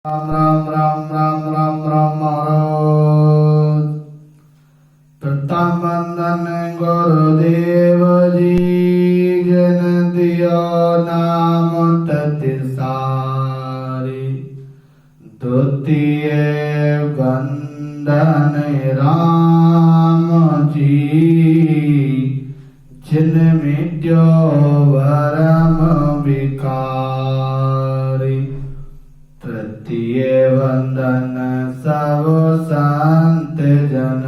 राम राम राम राम राम राम महाराज। प्रथम वंदन गुरुदेव जी, जन दियो नाम ततिसारी। द्वितीय वंदन राम जी, जिन मिट्यो वरम विकारी। तृतीय वंदन सब संत जन,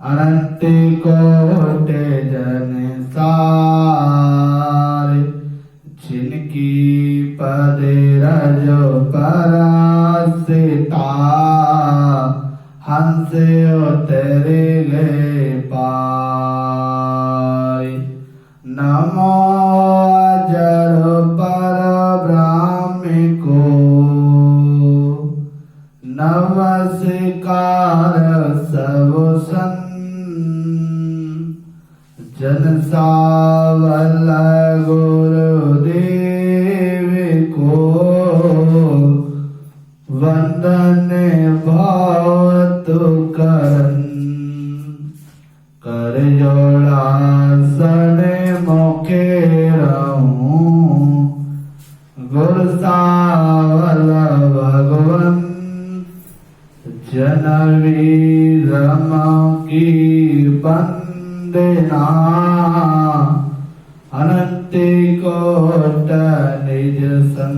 अनंत कोटि जन सारे। जिनकी पद रज परासिता, हंस उतरे ले पाए। नमो अजर पर ब्राह्मी को, नमस्कार सब सन। जन सावल गुरुदेव को, वंदन भावतु करन। कर जोड़ा सने मोखे रहूं, गुरु सावल भगवन। जनवीरम की वंदना, अनंत कोट निज सन।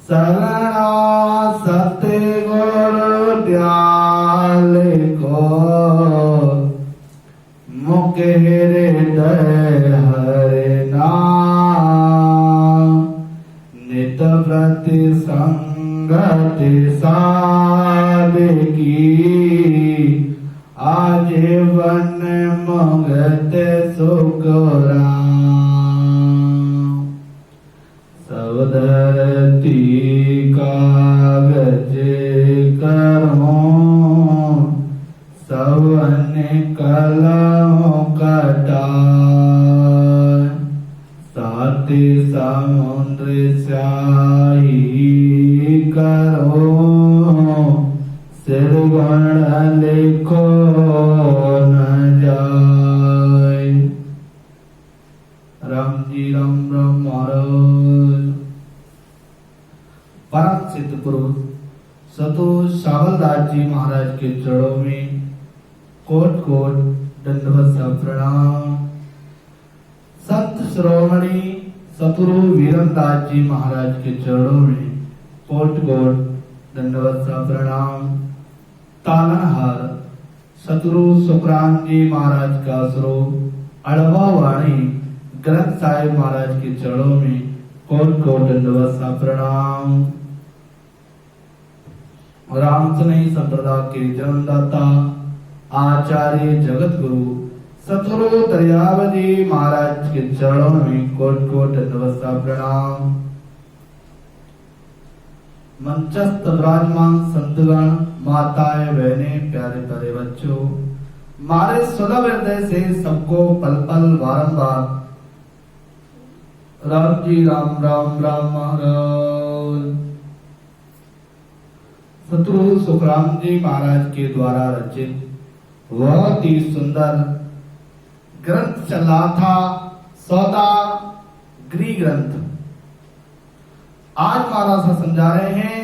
शरणा सतगुरु दयाल को, मुख हृदय हरे नाम। नित प्रति संगति साधकी, आजीवन मुगत सुख राम। सब धरती कागज करूं, सवन कलम कटाए। सात समुद्र स्याही करो, सिर गुण लिखो न जाए। राम जी राम राम महाराज। परम सिद्ध पुरुष सतगुरु सावलदास जी महाराज के चरणों में कोट कोट दंडवत सा प्रणाम। संत श्रोमणी सतगुरु वीरमदास जी महाराज के चरणों में कोट कोट दंडवत सा प्रणाम। तालनहार सतगुरु सुखराम जी महाराज का स्वरूप अड़वा वाणी ग्रंथ साहिब महाराज के चरणों में कोट कोट दंडवत सा प्रणाम। रामसनई संप्रदाय के जन्मदाता आचार्य जगत गुरु सतगुरु दरियावजी महाराज के चरणों में कोट कोट दंडवत सा प्रणाम। मंचस्थ विराजमान संतगण, माताएं, बहनें, प्यारे प्यारे बच्चों, मारे सुलभ हृदय से सबको पल पल बारंबार राम जी राम राम राम महाराज। सतगुरु सुखराम जी महाराज के द्वारा रचित बहुत ही सुंदर ग्रंथ चल रहा था, सौदागरी ग्रंथ। आज महाराज समझा रहे हैं,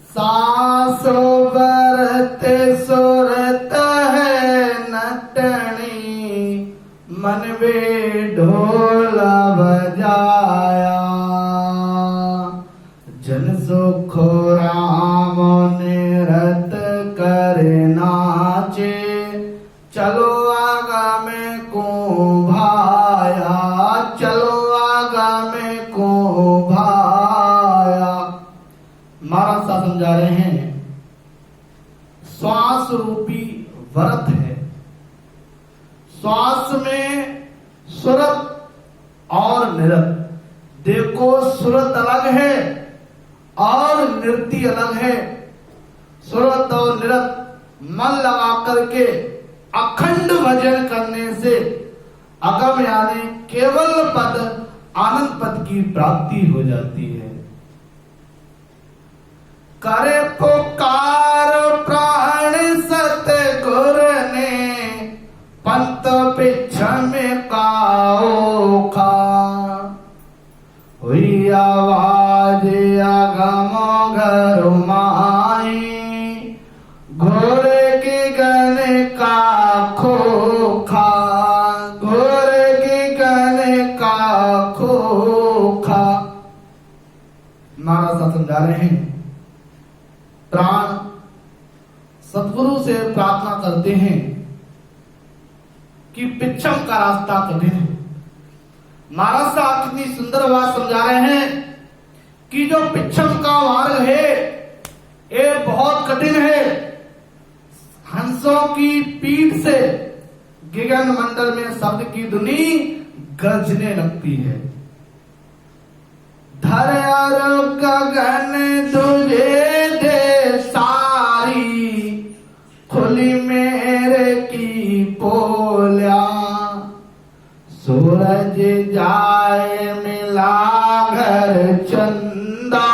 सासो बरते सुरत है नटनी, मन में ढोला बजाया। जन सुख राम निरत करे नाचे, चलो आगा में को भाया, चलो आगा में को भाया। महाराज साहब समझा रहे हैं, श्वास रूपी व्रत है। श्वास में सुरत और निरत। देखो सुरत अलग है और नृत्य अलग है। सुरत और निरत मन लगा करके अखंड भजन करने से अगम यानी केवल पद आनंद पद की प्राप्ति हो जाती है। करे पुकार प्राण सतगुर ने, पंत पिछम काओ खा। हुई आवाज अगम घर माई, घोर की गन का खोखा, घोर की गन का खोखा। महाराज साहब समझा रहे हैं, प्राण सतगुरु से प्रार्थना करते हैं कि पिछम का रास्ता कठिन है। महाराज साहब कितनी सुंदर बात समझा रहे हैं कि जो पिछम का मार्ग है ये बहुत कठिन है। हंसों की पीठ से गगन मंडल में शब्द की धुनी गरजने लगती है। धर और गगन तुझे दे सारी, खुली मेरे की पोल्या। सूरज जाए मिला घर चंदा,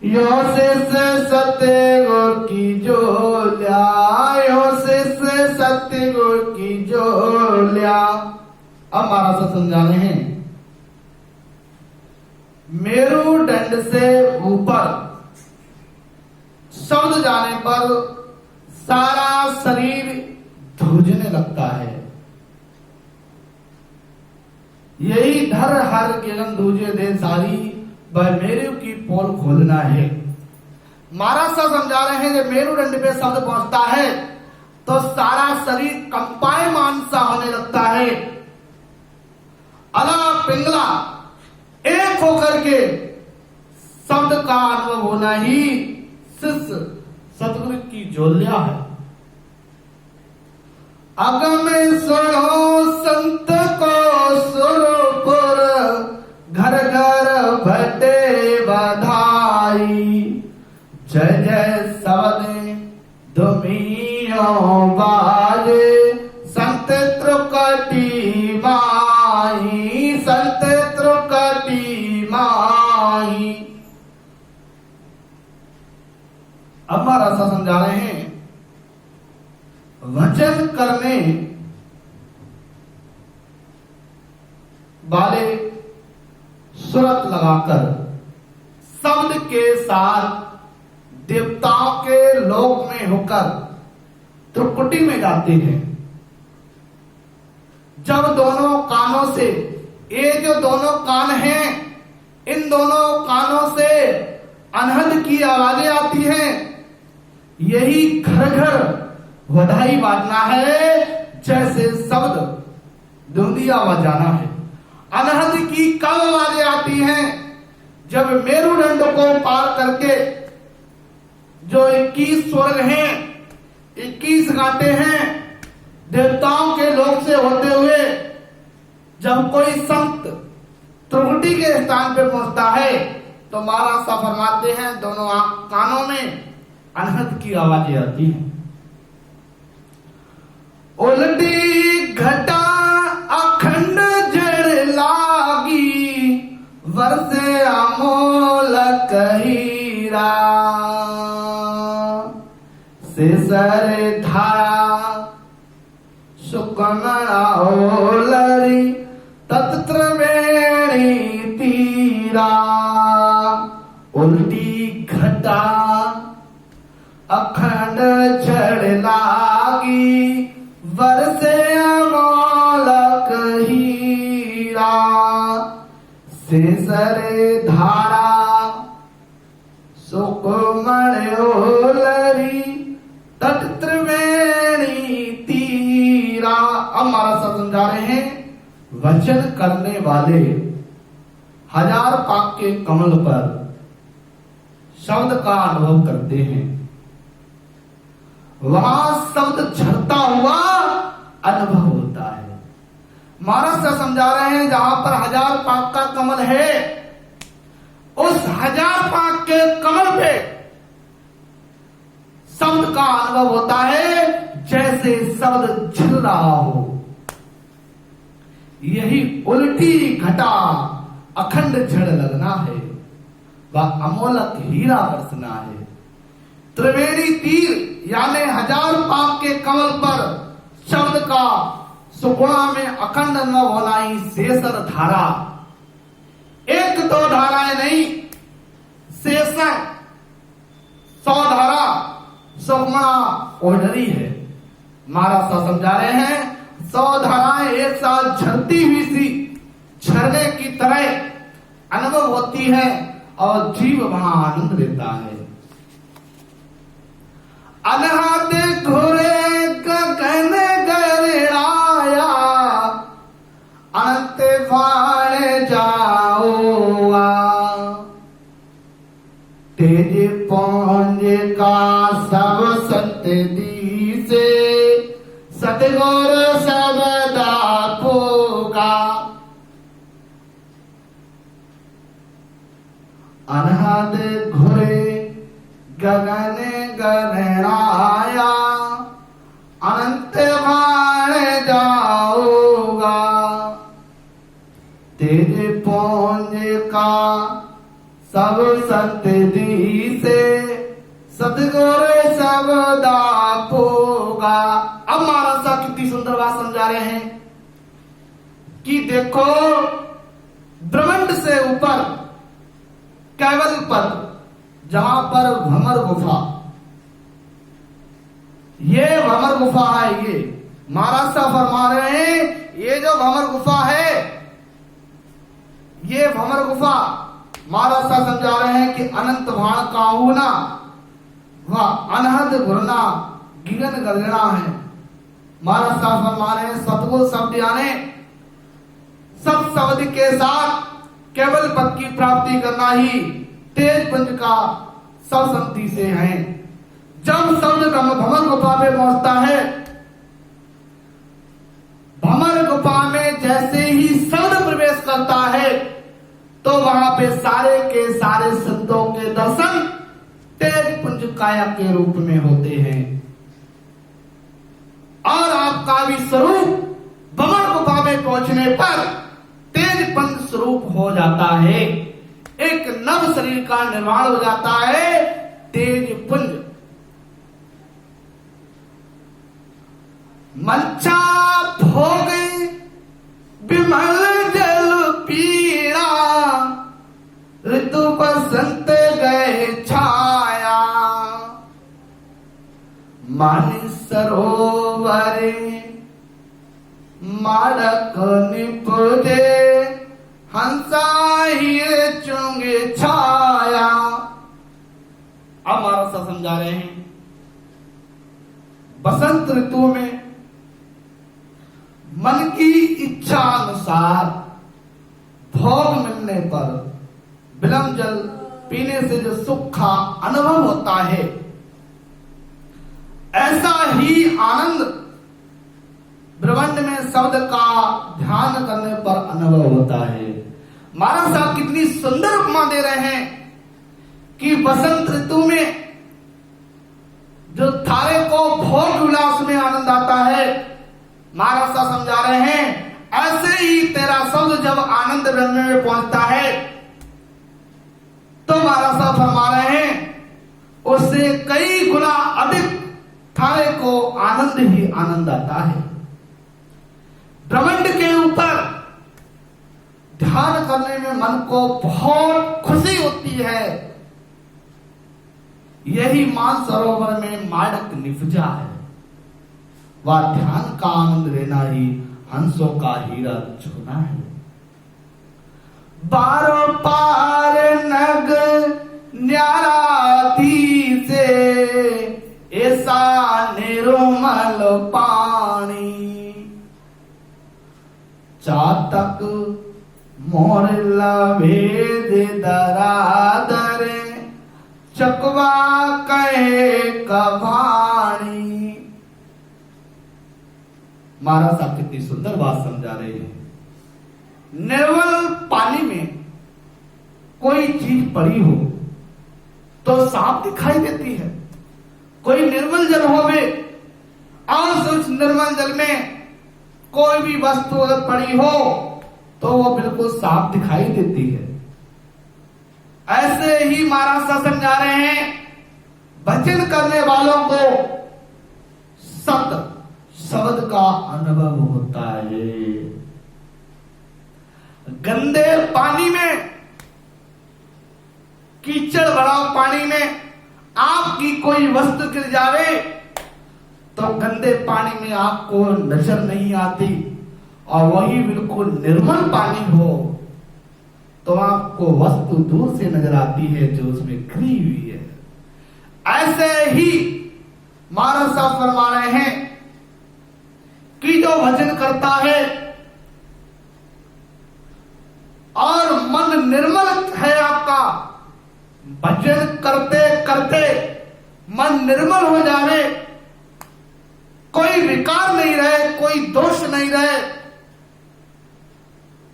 यो शिष सतगुर की जोल्या, यो शिष सतगुर की जोल्या। अब महाराज साहब समझा रहे हैं, मेरुदंड से ऊपर शब्द जाने पर सारा शरीर ध्रुजने लगता है। यही धर हर गगन दूजे दे सारी, वह मेरु की पोल खोलना है। महाराज साहब समझा रहे हैं, जब मेरुदंड पे शब्द पहुंचता है तो सारा शरीर कंपायमान सा होने लगता है। अला पिंगला एक होकर के शब्द का अनुभव होना ही शिष्य सतगुरु की जोल्या है। अगम सुनो संत को सुरपुर, घर घर भटे बधाई। जय जय शब्द दुमियों बाजे, संत त्रुकटी माही, संत त्रुकटी माही। अब महाराज साहब समझा रहे हैं, वचन करने वाले सुरत लगाकर शब्द के साथ देवताओं के लोक में होकर त्रिकुटी में जाते हैं। जब दोनों कानों से, ये जो दोनों कान हैं, इन दोनों कानों से अनहद की आवाजें आती हैं। यही घर घर बधाई बांटना है, जैसे शब्द धुंधिया बजाना है। अनहद की कब आवाजें आती हैं? जब मेरुदंड को पार करके जो 21 स्वर्ग हैं, 21 घाटे हैं, देवताओं के लोक से होते हुए जब कोई संत त्रिकुटी के स्थान पे पहुंचता है तो महाराज साहब फरमाते हैं, दोनों कानों में अनहद की आवाजें आती हैं। उल्टी घटा अखंड जड़ लागी, वर्षे अमोलक हीरा। सिसर धारा सुकमणा ओलरी, तत्त्रवेणी तीरा। उल्टी घटा अखंड जड़ लागी, वर्षे अमोलक हीरा। सिसर धारा सुकमण ओलरी, तट त्रिवेणी तीरा। अब महाराज साहब समझा रहे हैं, वचन करने वाले 1000 पाक के कमल पर शब्द का अनुभव करते हैं। वहां शब्द झरता हुआ अनुभव होता है। महाराज साहब समझा रहे हैं, जहां पर 1000 पाक का कमल है, उस 1000 पाक के कमल पे शब्द का अनुभव होता है, जैसे शब्द झिल रहा हो। यही उल्टी घटा अखंड झड़ लगना है, वह अमोलक हीरा बरसना है। त्रिवेणी तीर यानी 1000 पाप के कमल पर शब्द का सुगुणा में अखंड अनुभव होना ही शेषर धारा। 1-2 धाराएं नहीं, शेषर 100 धारा सुगुणा ओढ़री है। महाराज साहब समझा रहे हैं 100 धाराएं एक साथ झरती हुई सी झरने की तरह अनुभव होती है और जीव वहां आनंद लेता है। अनहद घोरे गगन गहराया, अनंत वाण जाओआ, तेज पौंज का सब सत्य दीसे, सतगुर सबदा पोगा। अनहद घोरे गगन गहराया, अनंत वाण जाओगा, तेज पौंज का सब सत्य से, सतगुर सबदा पोगा। अब महाराज साहब कितनी सुंदर बात समझा रहे हैं कि देखो ब्रह्मांड से ऊपर कैवल पद, जहां पर भंवर गुफा, ये भंवर गुफा है। ये महाराज साहब फरमा रहे हैं ये जो भंवर गुफा है, ये भंवर गुफा महाराज साहब समझा रहे हैं कि अनंत भाण का होना, वह अनहद घुरना गिगन गर्जना है। महाराज साहब फरमा रहे हैं सतगुर शब्द यानी सब शब्द के साथ केवल पद की प्राप्ति करना ही तेज पंच का सब संति से है। जब शब्द भंवर गुफा में पहुंचता है, भंवर गुफा में जैसे ही शब्द प्रवेश करता है तो वहां पे सारे के सारे संतों के दर्शन तेज पुंज काया के रूप में होते हैं और आपका भी स्वरूप भंवर गुफा में पहुंचने पर तेज पंच स्वरूप हो जाता है। एक नव शरीर का निर्माण हो जाता है तेज पुंज। मंचा भोग विमल जल पीड़ा, ऋतु बसंत गए छाया, मानी सरोवर माड़क निपुजे, हंसा हीरे चुंगे छाया। अब महाराज साहब समझा रहे हैं बसंत ऋतु में मन की इच्छा अनुसार भोग मिलने पर विलंब जल पीने से जो सुख का अनुभव होता है, ऐसा ही आनंद ब्रह्मांड में शब्द का ध्यान करने पर अनुभव होता है। महाराज साहब कितनी सुंदर उपमा दे रहे हैं कि बसंत ऋतु में जो थारे को भोग विलास में आनंद आता है, महाराज साहब समझा रहे हैं ऐसे ही तेरा शब्द जब आनंद ब्रह्म में पहुंचता है तो महाराज साहब फरमा रहे हैं उससे कई गुना अधिक थारे को आनंद ही आनंद आता है। ब्रह्मांड के ऊपर ध्यान करने में मन को बहुत खुशी होती है। यही मानसरोवर में माड़क निफजा है, वह ध्यान का आनंद लेना ही हंसों का हीरा चुना है। बारो पार नग न्यारा थी से, ऐसा निरुमल पानी, चातक मोर लभेद दरादर, चकवा कहे कभाणी। महाराज साहब कितनी सुंदर बात समझा रहे हैं। निर्मल पानी में कोई चीज पड़ी हो तो साफ दिखाई देती है। कोई निर्मल जल होवे और उस निर्मल जल में कोई भी वस्तु अगर पड़ी हो तो वो बिल्कुल साफ दिखाई देती है। ऐसे ही महाराज साहब समझा रहे हैं, भजन करने वालों को सत शब्द का अनुभव होता है। गंदे पानी में, कीचड़ भरा पानी में आपकी कोई वस्तु गिर जावे तो गंदे पानी में आपको नजर नहीं आती, और वही बिल्कुल निर्मल पानी हो तो आपको वस्तु दूर से नजर आती है जो उसमें गिरी हुई है। ऐसे ही महाराज साहब फरमा रहे हैं कि जो भजन करता है और मन निर्मल है आपका, भजन करते करते मन निर्मल हो जावे, कोई विकार नहीं रहे, कोई दोष नहीं रहे,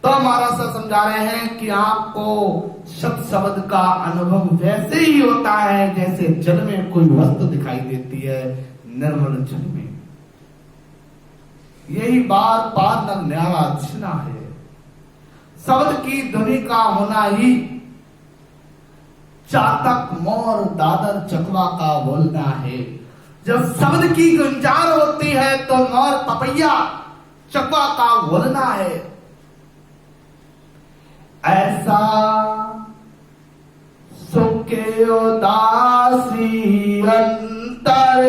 तो महाराज साहब समझा रहे हैं कि आपको सत शब्द का अनुभव वैसे ही होता है जैसे जल में कोई वस्तु दिखाई देती है, निर्मल जल में। यही बार बार न्यारा छिना है। शब्द की ध्वनि का होना ही चातक मोर दादर चकवा का बोलना है। जब शब्द की गुंजार होती है तो मोर पपैया चकवा का बोलना है। ऐसा सुखे उदासी अंतर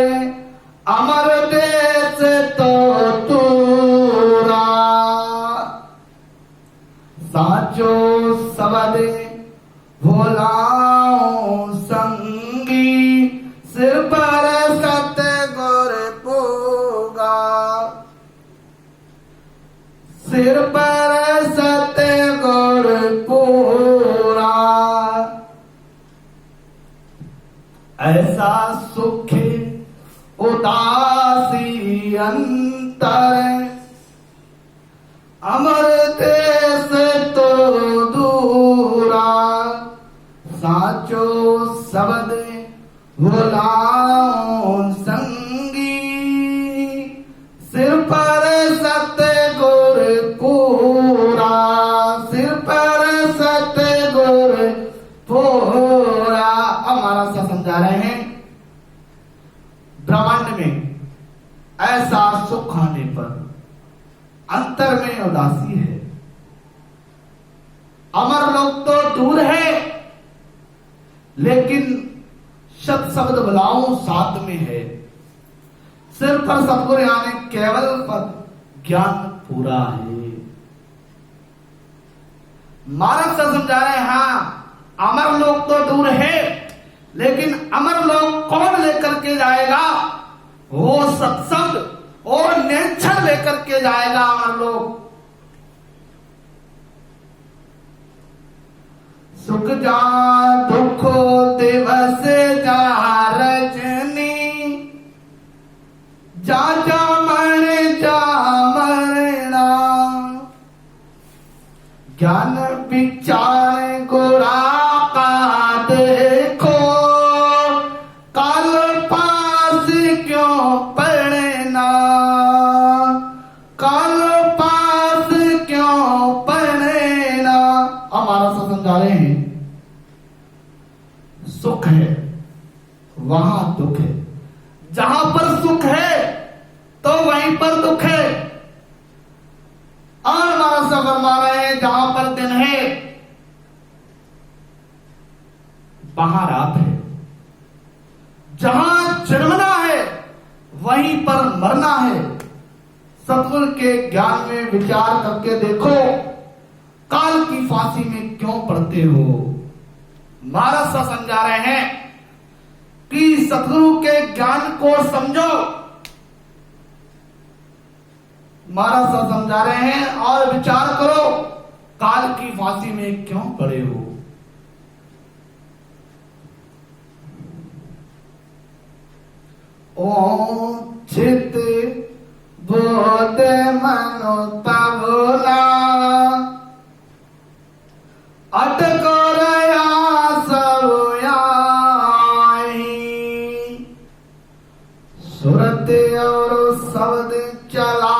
अमर देश तो तूरा, साचो शब्द भोलाओ संगी सिर पर सतगुर पूगा, सिर पर सतगुर पूरा। ऐसा सुख उदासी अंतर अमर देश तो दूरा, साचो शब्द भोलाओ संगी सिर पर सतगुर पूरा, सिर पर सतगुर पूरा। हमारा सा समझा रहे हैं, ब्रह्मांड में ऐसा सुख आने पर अंतर में उदासी है। अमर लोग तो दूर है लेकिन शब्द शब्द बुलाऊं साथ में है। सिर पर सतगुरु यानी केवल पद ज्ञान पूरा है। महाराज से समझा रहे हैं, हाँ अमर लोग तो दूर है लेकिन अमर लोग कौन लेकर के जाएगा? वो सत्संग और नेचर लेकर के जाएगा अमर लोग। सुख जा दुख दिवस जा रजनी, जा जा मरना, ज्ञान विचार गोरा का देखो, काल पास क्यों पढ़ना, काल पास क्यों पढ़ना। हमारा सा समझा रहे हैं, सुख है वहां दुख है, जहां पर सुख है तो वहीं पर दुख है। और हमारा सा फरमा रहे हैं, जहां पर दिन है वहां रात है, जहां जन्मना है वहीं पर मरना है। सतगुरु के ज्ञान में विचार करके देखो, काल की फांसी में क्यों पड़ते हो। महाराज सा समझा रहे हैं कि सतगुरु के ज्ञान को समझो। महाराज सा समझा रहे हैं और विचार करो, काल की फांसी में क्यों पड़े हो। ओम चित बोध मनो तबला, अटको रया सब आई, सुरत और शब्द चला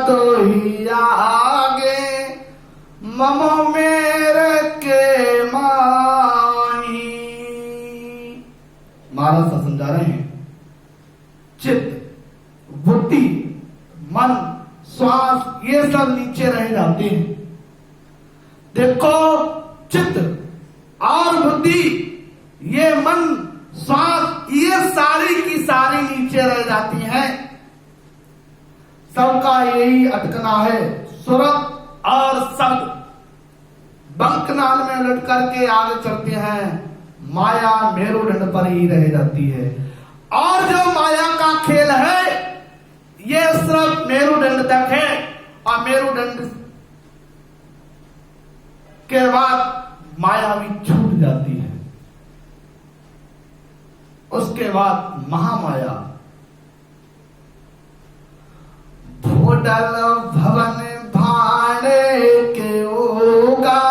दो, जाते हैं। देखो, चित्त और बुद्धि, ये मन, श्वास, ये सारी की सारी नीचे रह जाती हैं। सबका यही अटकना है। सुरत और शब्द बंकनाल में उलट करके आगे चलते हैं, माया मेरुदंड पर ही रह जाती है। और जो माया का खेल है, ये सिर्फ मेरुदंड तक है, और मेरुदंड के बाद माया भी छूट जाती है। उसके बाद महामाया। भोडल भवन भाड़े के होगा,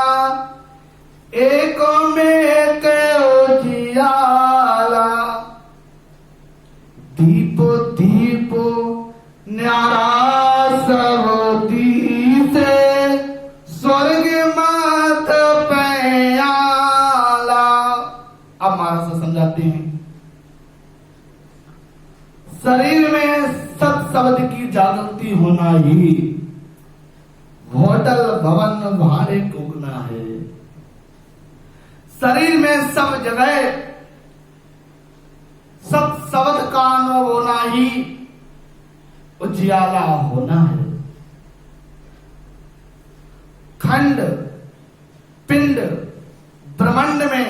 एक में के उजियाला, दीपो दीपो न्यारा सरदी से, स्वर्ग मत पयाला। अब महाराज से समझाते हैं। शरीर में सत शब्द की जागृति होना ही होटल भवन भाड़े कोगना है। शरीर में सब जगह सत शब्द का अनुभव होना ही उजियाला होना है। खंड पिंड ब्रह्मांड में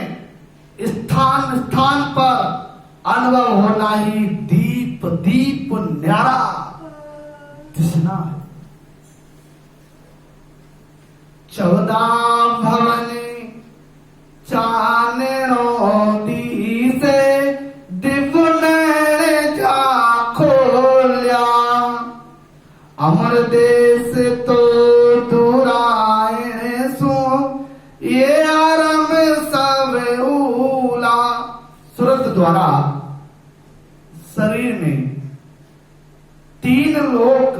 स्थान स्थान पर अनुभव होना ही दीप दीप न्यारा दिशना है। 14 भवन चाननों दी से, दिव्य नैन जा खोल्या, अमर देश तो दुरायण सो, ये आरंभ सब उला। सुरत द्वारा शरीर में 3 लोक,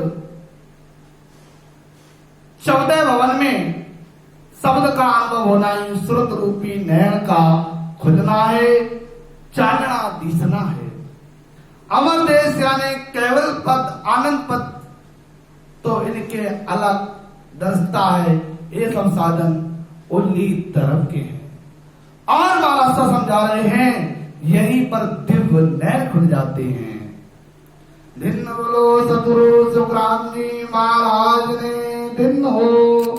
14 भवन में शब्द का अनुभव होना ही श्रुत रूपी नयन का खुलना है, चानना दिसना है। अमर देश यानी केवल पद, आनंद पद तो इनके अलग दर्शता है। ये सब साधन उन्हीं तरफ के हैं। और महाराज समझा रहे हैं, यहीं पर दिव्य नयन खुल जाते हैं। दिन बोलो सतगुरु सुखराम जी महाराज ने दिन हो।